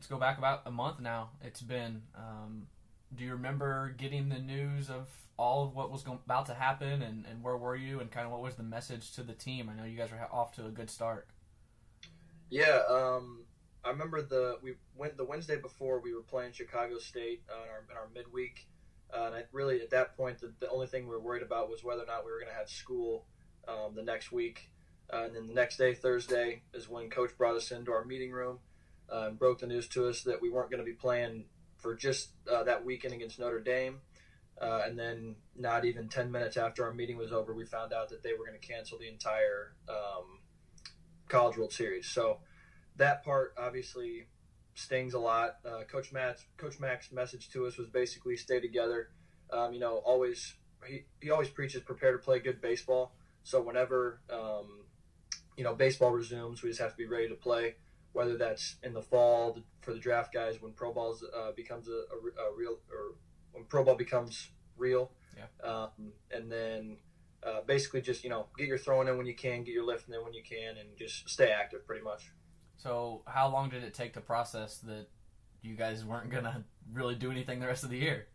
let's go back about a month now. It's been. Do you remember getting the news of all of what was about to happen, and where were you, and kind of what was the message to the team? I know you guys were off to a good start. Yeah, I remember the Wednesday before we were playing Chicago State in our midweek, and really at that point the only thing we were worried about was whether or not we were going to have school the next week. And then the next day, Thursday, is when Coach brought us into our meeting room and broke the news to us that we weren't going to be playing for just that weekend against Notre Dame. And then not even 10 minutes after our meeting was over, we found out that they were going to cancel the entire College World Series. So that part obviously stings a lot. Coach Mack's message to us was basically stay together. Always he always preaches prepare to play good baseball. So whenever baseball resumes, we just have to be ready to play. Whether that's in the fall for the draft guys when pro balls becomes a real, or when pro ball becomes real, and then basically just get your throwing in when you can, get your lifting in when you can, and just stay active pretty much. So how long did it take to process that you guys weren't gonna really do anything the rest of the year?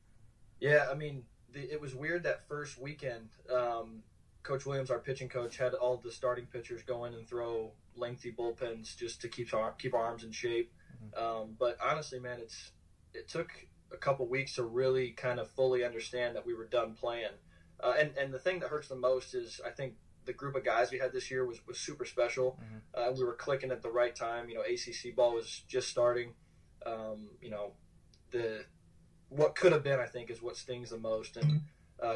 Yeah, I mean it was weird that first weekend. Coach Williams, our pitching coach, had all the starting pitchers go in and throw lengthy bullpens just to keep our arms in shape. Mm-hmm. But honestly, man, it took a couple weeks to really kind of fully understand that we were done playing. And the thing that hurts the most is I think the group of guys we had this year was super special. Mm-hmm. We were clicking at the right time. ACC ball was just starting. What could have been, I think, is what stings the most. And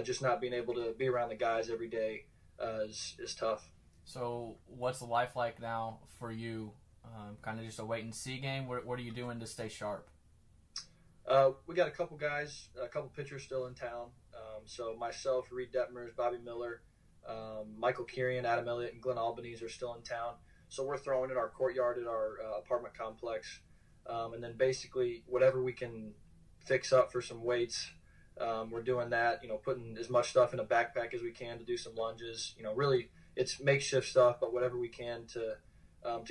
just not being able to be around the guys every day is tough. So what's the life like now for you? Kind of just a wait-and-see game? What are you doing to stay sharp? We got a couple guys, a couple pitchers still in town. So myself, Reed Detmers, Bobby Miller, Michael Kirian, Adam Elliott, and Glenn Albanese are still in town. So we're throwing in our courtyard at our apartment complex. And then basically whatever we can fix up for some weights, we're doing that, putting as much stuff in a backpack as we can to do some lunges. Really it's makeshift stuff, but whatever we can to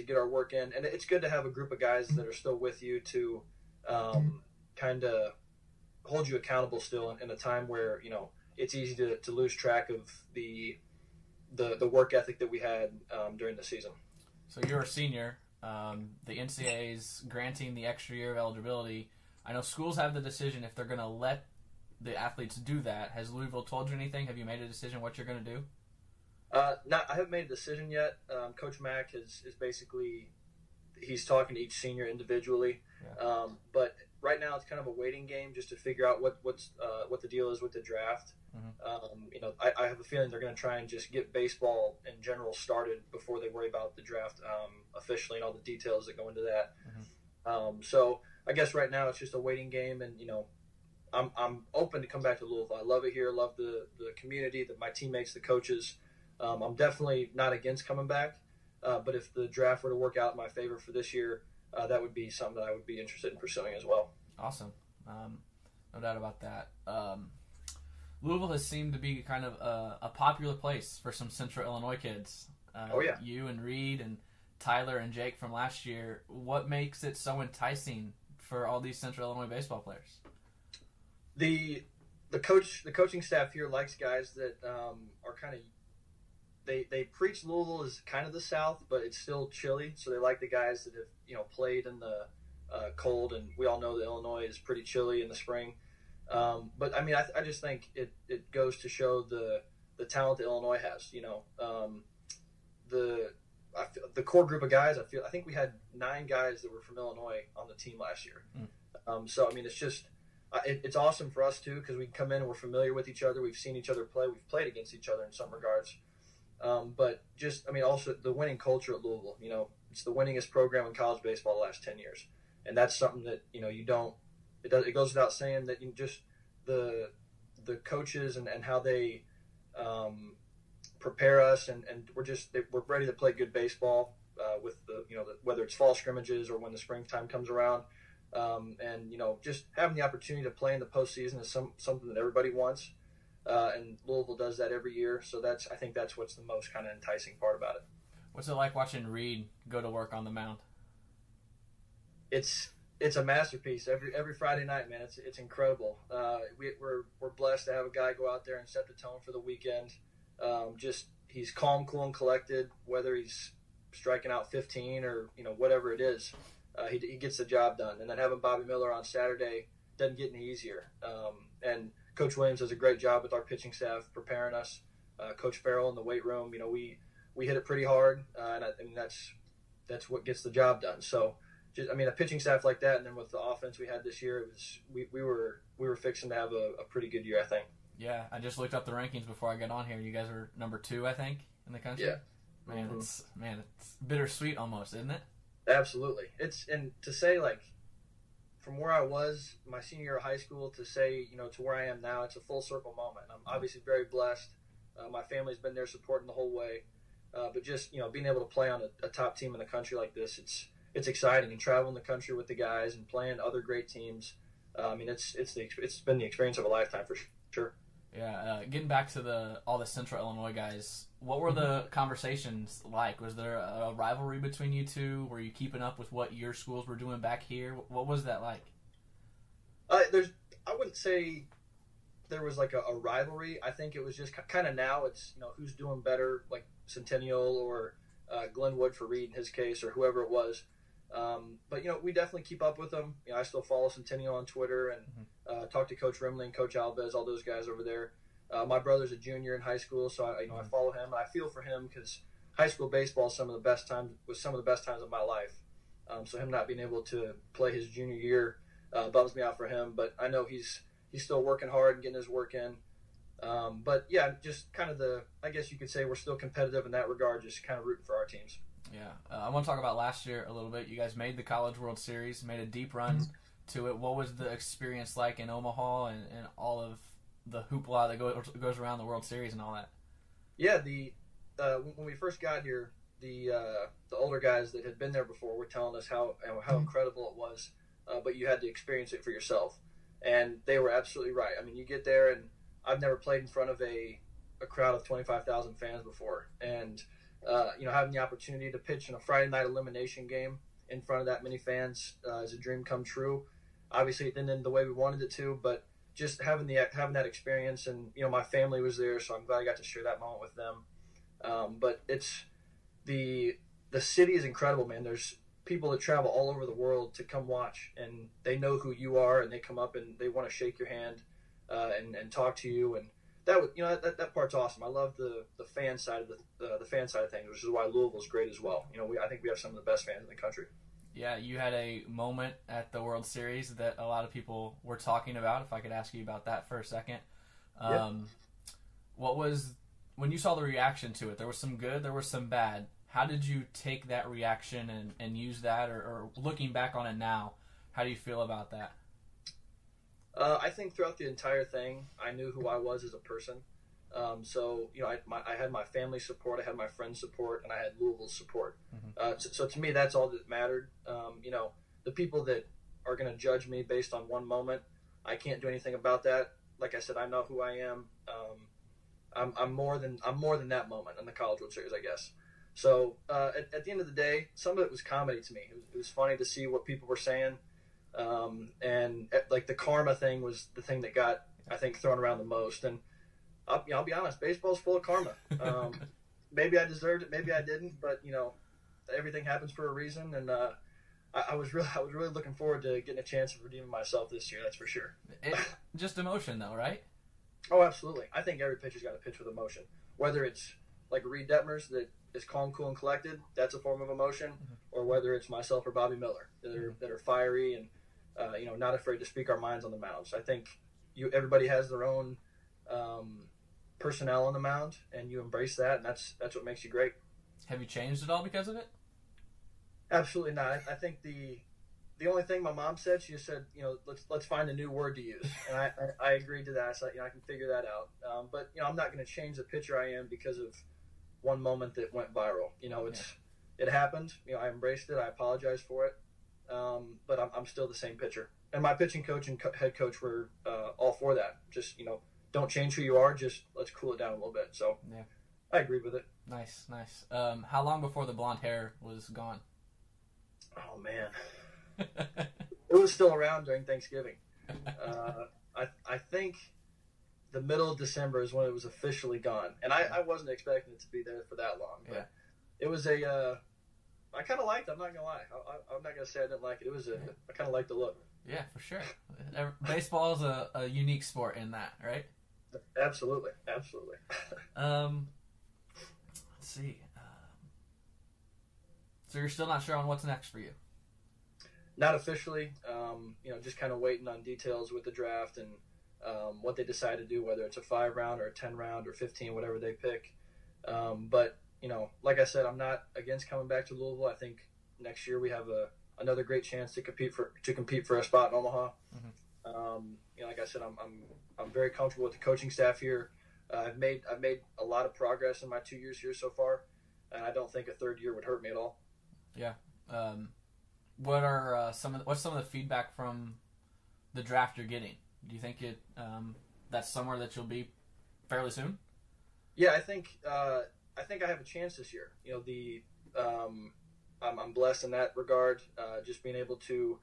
get our work in. And it's good to have a group of guys that are still with you to kind of hold you accountable still in a time where, it's easy to lose track of the work ethic that we had during the season. So you're a senior. The NCAA is granting the extra year of eligibility. I know schools have the decision if they're going to let the athletes do that. Has Louisville told you anything? Have you made a decision what you're going to do? I haven't made a decision yet. Coach Mack is basically he's talking to each senior individually. Yeah. But right now it's kind of a waiting game just to figure out what the deal is with the draft. Mm-hmm. I have a feeling they're going to try and just get baseball in general started before they worry about the draft officially and all the details that go into that. Mm-hmm. So I guess right now it's just a waiting game, and I'm open to come back to Louisville. I love it here. I love the community, my teammates, the coaches. I'm definitely not against coming back, but if the draft were to work out in my favor for this year, that would be something that I would be interested in pursuing as well. Awesome. No doubt about that. Louisville has seemed to be kind of a popular place for some Central Illinois kids. Oh, yeah. You and Reed and Tyler and Jake from last year. What makes it so enticing for all these Central Illinois baseball players? The coaching staff here likes guys that are kind of they preach Louisville as kind of the South, but it's still chilly. So they like the guys that have played in the cold, and we all know that Illinois is pretty chilly in the spring. But I mean, I just think it goes to show the talent that Illinois has. The core group of guys. I think we had 9 guys that were from Illinois on the team last year. So I mean, it's just. It's awesome for us, too, because we come in and we're familiar with each other. We've seen each other play. We've played against each other in some regards. But just, I mean, also the winning culture at Louisville. It's the winningest program in college baseball the last 10 years. And that's something that, you don't – it goes without saying that just the coaches and how they prepare us. And we're ready to play good baseball with whether it's fall scrimmages or when the springtime comes around. And just having the opportunity to play in the postseason is something that everybody wants, and Louisville does that every year. So I think that's what's the most kind of enticing part about it. What's it like watching Reed go to work on the mound? It's It's a masterpiece every Friday night, man. It's incredible. We're blessed to have a guy go out there and set the tone for the weekend. He's calm, cool, and collected. Whether he's striking out 15 or whatever it is, he gets the job done. And then having Bobby Miller on Saturday doesn't get any easier. And Coach Williams does a great job with our pitching staff preparing us. Coach Farrell in the weight room, we hit it pretty hard, and that's what gets the job done. So. A pitching staff like that, and then with the offense we had this year, we were fixing to have a pretty good year, I think. Yeah, I just looked up the rankings before I got on here. You guys are number 2, I think, in the country. Yeah, man, it's bittersweet almost, isn't it? Absolutely. And to say from where I was my senior year of high school to say to where I am now, it's a full circle moment. I'm obviously very blessed. My family's been there supporting the whole way, but just being able to play on a top team in the country like this, it's exciting, and traveling the country with the guys and playing other great teams. It's been the experience of a lifetime for sure. Yeah, getting back to all the Central Illinois guys, what were the conversations like? Was there a rivalry between you two? Were you keeping up with what your schools were doing back here? What was that like? I wouldn't say there was a rivalry. I think it was just kind of now it's who's doing better, like Centennial or Glenwood for Reed in his case, or whoever it was. But we definitely keep up with them. I still follow Centennial on Twitter and talk to Coach Rimley and Coach Alves, all those guys over there. My brother's a junior in high school, so I follow him, and I feel for him because high school baseball was some of the best times of my life. So him not being able to play his junior year bums me out for him. But I know he's still working hard and getting his work in. But yeah, just kind of I guess you could say we're still competitive in that regard, just kind of rooting for our teams. Yeah, I want to talk about last year a little bit. You guys made the College World Series, made a deep run to it. What was the experience like in Omaha and all of the hoopla that goes around the World Series and all that? Yeah, when we first got here, the older guys that had been there before were telling us how incredible it was, but you had to experience it for yourself. And they were absolutely right. I mean, you get there, and I've never played in front of a crowd of 25,000 fans before. And having the opportunity to pitch in a Friday night elimination game in front of that many fans is a dream come true. Obviously, it didn't end the way we wanted it to, but just having that experience, and my family was there, so I'm glad I got to share that moment with them. But it's the city is incredible, man. There's people that travel all over the world to come watch, and they know who you are, and they come up and they want to shake your hand and talk to you, and that part's awesome. I love the fan side of the fan side of things, which is why Louisville's great as well. I think we have some of the best fans in the country. Yeah, you had a moment at the World Series that a lot of people were talking about. If I could ask you about that for a second, what was when you saw the reaction to it? There was some good, there was some bad. How did you take that reaction and use that, or looking back on it now, how do you feel about that? I think throughout the entire thing, I knew who I was as a person. So I had my family support, I had my friends' support, and I had Louisville's support. So to me, that's all that mattered. The people that are going to judge me based on one moment, I can't do anything about that. Like I said, I know who I am. I'm more than that moment in the College World Series, I guess. So at the end of the day, some of it was comedy to me. It was funny to see what people were saying. And the karma thing was the thing that got, I think, thrown around the most. And I'll be honest, baseball's full of karma. Maybe I deserved it, maybe I didn't, but everything happens for a reason. And I was really looking forward to getting a chance of redeeming myself this year. That's for sure. Just emotion, though, right? Oh, absolutely. I think every pitcher's got to pitch with emotion. Whether it's like Reed Detmers that is calm, cool, and collected, that's a form of emotion, or whether it's myself or Bobby Miller that are fiery and not afraid to speak our minds on the mound. So I think everybody has their own personnel on the mound, and you embrace that, and that's what makes you great. Have you changed at all because of it? Absolutely not. I think the only thing my mom said, she just said, let's find a new word to use, and I agreed to that. So I can figure that out. But I'm not going to change the pitcher I am because of one moment that went viral. It happened. I embraced it. I apologized for it. But I'm still the same pitcher. And my pitching coach and head coach were all for that. Just, don't change who you are. Just let's cool it down a little bit. So yeah, I agreed with it. Nice. How long before the blonde hair was gone? Oh, man. was still around during Thanksgiving. I think the middle of December is when it was officially gone, and I wasn't expecting it to be there for that long. But it was I kind of liked it. I'm not gonna lie. I'm not gonna say I didn't like it. I kind of liked the look. Yeah, for sure. Baseball is a unique sport in that, right? Absolutely. Let's see. So you're still not sure on what's next for you? Not officially. Just kind of waiting on details with the draft and what they decide to do, whether it's a 5-round or a 10-round or 15, whatever they pick. But like I said, I'm not against coming back to Louisville. I think next year we have another great chance to compete for a spot in Omaha. Mm-hmm. Like I said, I'm very comfortable with the coaching staff here. I've made a lot of progress in my 2 years here so far, and I don't think a third year would hurt me at all. Yeah. What's some of the feedback from the draft you're getting? Do you think that's somewhere that you'll be fairly soon? Yeah, I think I have a chance this year. I'm blessed in that regard. Just being able to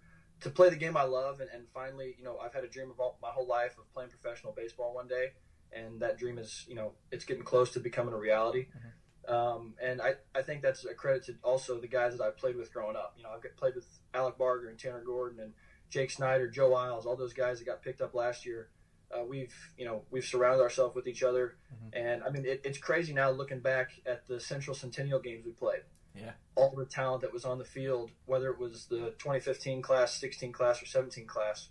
play the game I love, and finally, I've had a dream of my whole life of playing professional baseball one day, and that dream is, it's getting close to becoming a reality. Mm-hmm. And I think that's a credit to also the guys that I've played with growing up. I've played with Alec Barger and Tanner Gordon and Jake Snyder, Joe Isles, all those guys that got picked up last year. We've surrounded ourselves with each other. Mm-hmm. And I mean, it's crazy now looking back at the Centennial games we played. Yeah. All the talent that was on the field, whether it was the 2015 class, 16 class, or 17 class,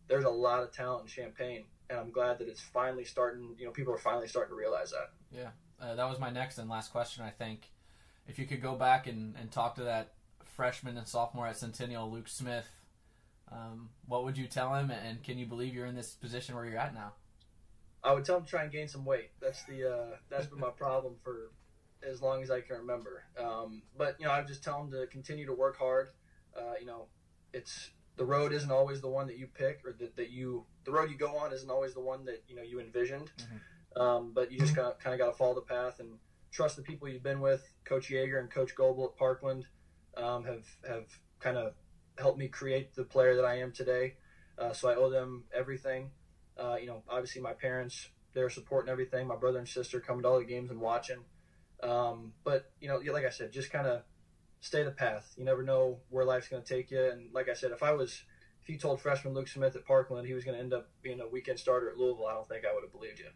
there's a lot of talent in Champaign. And I'm glad that it's finally starting, people are finally starting to realize that. Yeah. That was my next and last question, I think. If you could go back and talk to that freshman and sophomore at Centennial, Luke Smith, what would you tell him, and can you believe you're in this position where you're at now? I would tell him to try and gain some weight. That's been my problem for as long as I can remember. But I would just tell him to continue to work hard. It's the road isn't always the one that you pick, or the road you go on isn't always the one that you envisioned. Mm-hmm. But you just kind of got to follow the path and trust the people you've been with. Coach Yeager and Coach Goebel at Parkland have kind of helped me create the player that I am today. So I owe them everything. Obviously my parents, they're supporting everything. My brother and sister coming to all the games and watching. But like I said, just kind of stay the path. You never know where life's going to take you. And like I said, if you told freshman Luke Smith at Parkland he was going to end up being a weekend starter at Louisville, I don't think I would have believed you.